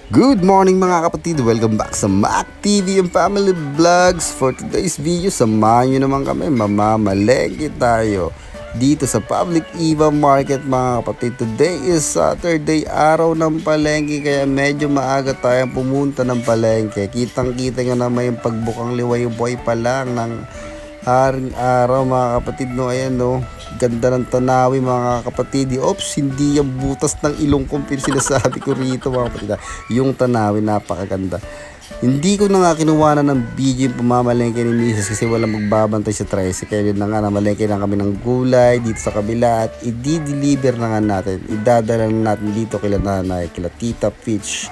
Good morning mga kapatid! Welcome back sa Mac TV and Family Vlogs. For today's video, samahan nyo naman kami. Mamamalengke tayo dito sa Public Eva Market mga kapatid. Today is Saturday, araw ng palengke, kaya medyo maaga tayong pumunta ng palengke. Kitang kita nga naman yung pagbukang liwayway pa lang ng haring araw mga kapatid, no. Ayan, no, ganda ng tanawin mga kapatid. Ops, hindi yung butas ng ilong kong sinasabi ko rito mga kapatid. Yung tanawin napakaganda. Hindi ko na nga kinuha na ng video yung pamamalengke ni Mrs. kasi walang magbabantay sa tricycle. Yun na nga, namalengke lang kami ng gulay dito sa kabila at i-deliver na nga natin. Idadala na natin dito kila nanay, kila Tita Peach.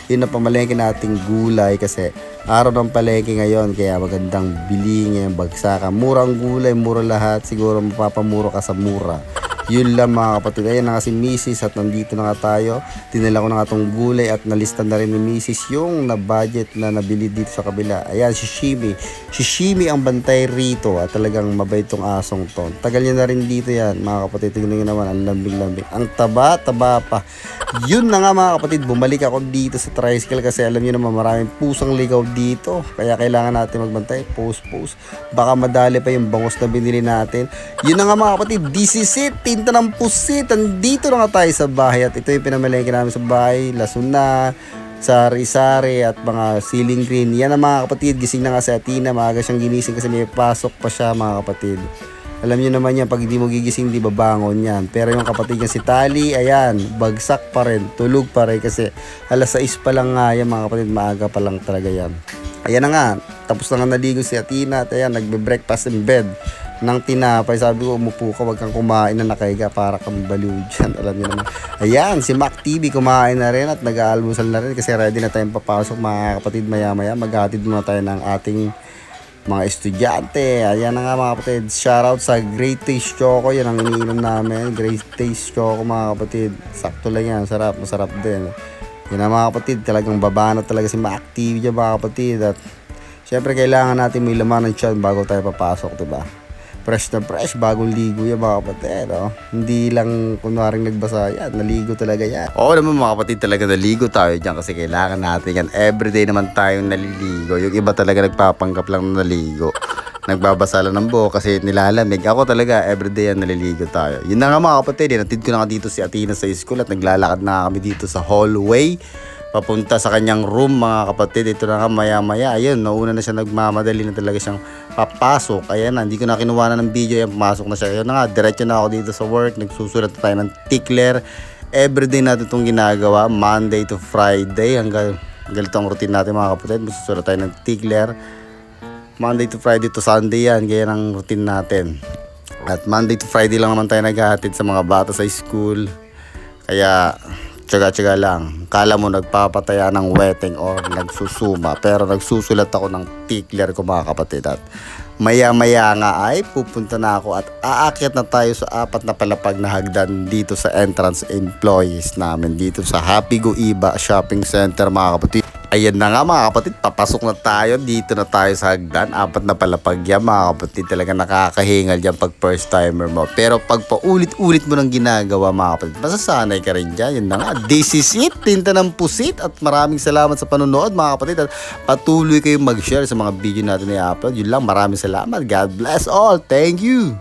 Yun na pamalengke nating gulay kasi araw ng palengke ngayon, kaya magandang bili ngayon bagsakan. Mura ang gulay, mura lahat. Siguro mapapamura ka sa mura. Yun lang mga kapatid. Ayan na nga si Mrs. at nandito na nga tayo. Dinala ko na nga itong gulay at nalista na rin ni Mrs. yung na-budget na nabili dito sa kabila. Ayan, si Shimi. Si Shimi ang bantay rito at talagang mabait tong asong to. Tagal niya na rin dito yan mga kapatid. Tingnan nyo naman, ang lambing-lambing. Ang taba-taba pa. Yun na nga mga kapatid, bumalik ako dito sa tricycle kasi alam niyo naman maraming pusang ligaw dito. Kaya kailangan natin magbantay. Post. Baka madali pa yung bangus na binili natin. Yun na nga mga kapatid, this is it. Tinta ng pusit. Andito na nga tayo sa bahay at ito yung pinamalengke namin sa bahay. Lasuna, sari-sari at mga ceiling green. Yan ang mga kapatid, gising na nga si Atina. Maaga siyang ginising kasi may pasok pa siya mga kapatid. Alam niyo naman yan, pag hindi mo gigising, di babangon yan. Pero yung kapatid niya si Tali, ayan, bagsak pa rin, tulog pa rin kasi alas 6 pa lang nga yan mga kapatid, maaga pa lang talaga yan. Ayan na nga, tapos na nga naligo si Atina at ayan, nagbe-breakfast in bed ng tinapay. Sabi ko, umupo ka, wag kang kumain na nakahiga para kang baliw dyan. Alam niyo naman. Ayan, si Mac TV kumain na rin at nag-aalmusal na rin kasi ready na tayong papasok mga kapatid maya-maya. Maghatid muna tayo ng ating mga estudyante. Ayan na nga mga kapatid. Shoutout sa Great Taste Choco. Yan ang iniinom namin. Great Taste Choco mga kapatid. Sakto lang yan. Sarap. Masarap din. Yan na mga kapatid. Talagang babanat talaga si Mac TV dyan mga kapatid. At syempre kailangan natin may laman ng tiyan bago tayo papasok, diba? Fresh na fresh, bagong ligo yan mga kapatid, oh. Hindi lang kunwaring nagbasa yan, naligo talaga yan. Oo naman mga kapatid, talaga naligo tayo dyan kasi kailangan natin yan. Everyday naman tayong naliligo. Yung iba talaga nagpapanggap lang na naligo. Nagbabasa lang ng buhok kasi nilalamig. Ako talaga, everyday yan naliligo tayo. Yun na nga mga kapatid, natid ko na nga dito si Atina sa school at naglalakad na kami dito sa hallway papunta sa kanyang room mga kapatid. Ito na nga maya-maya. Ayun, nauna na siya, nagmamadali na talaga siyang papasok. Ayan na, hindi ko na kinuha na ng video. Ayan, pumasok na siya. Ayun na nga, diretso na ako dito sa work. Nagsusulat na tayo ng tickler. Everyday natin itong ginagawa. Monday to Friday. Hanggang ganito ang routine natin mga kapatid. Magsusulat tayo ng tickler. Monday to Friday to Sunday yan. Ganyan ang routine natin. At Monday to Friday lang naman tayo naghahatid sa mga bata sa school. Kaya tsaga-tsaga lang. Kala mo nagpapataya ng weteng or nagsusuma. Pero nagsusulat ako ng tickler ko mga kapatid. At maya-maya nga ay pupunta na ako at aakyat na tayo sa 4 na palapag na hagdan dito sa entrance employees namin dito sa Happy Go Iba Shopping Center mga kapatid. Ayan na nga mga kapatid, papasok na tayo. Dito na tayo sa hagdan. 4 na palapag yan mga kapatid. Talaga nakakahingal dyan pag first timer mo. Pero pag paulit-ulit mo nang ginagawa mga kapatid, masasanay ka rin dyan. Yun na nga, this is it. Tinta ng pusit. At maraming salamat sa panonood mga kapatid. At patuloy kayong mag-share sa mga video natin na i-upload. Yun lang, maraming salamat. God bless all. Thank you.